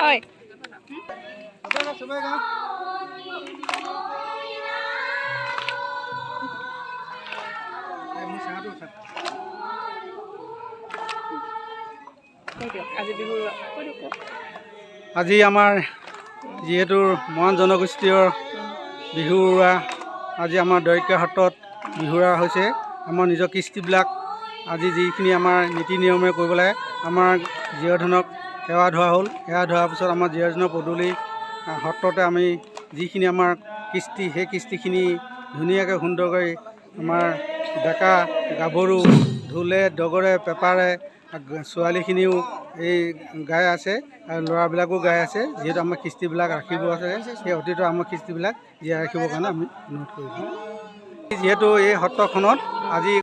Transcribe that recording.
Ơi. আজি আমাৰ যিহেতু মৰাণ জনগোষ্ঠীৰ বিহু উৰুৱা আজি আমাৰ দৱাৰকা সত্ৰত বিহু উৰুৱা হৈছে। আমাৰ নিজৰ কৃষ্টিবিলাক আজি যিখিনি আমাৰ নীতি নিয়মে কৰিব লাগে, আমাৰ জীয়ধনক সেৱা ধোৱা হ'ল। সেৱা ধোৱাৰ পিছত আমাৰ জীয়ধনৰ পদূলি সত্ৰতে আমি যিখিনি আমাৰ কৃষ্টি, সেই কৃষ্টিখিনি ধুনীয়াকৈ সুন্দৰকৈ আমাৰ ডেকা গাভৰু ঢোলে ডগৰে পেপাৰে ছোৱালীখিনিও এই গাই আছে আৰু ল'ৰাবিলাকো গাই আছে। যিহেতু আমাৰ কৃষ্টিবিলাক ৰাখিব আছে, সেই অতীতৰ আমাৰ কৃষ্টিবিলাক জীয়াই ৰাখিবৰ কাৰণে আমি অনুৰোধ কৰিছোঁ। যিহেতু এই সত্ৰখনত আজি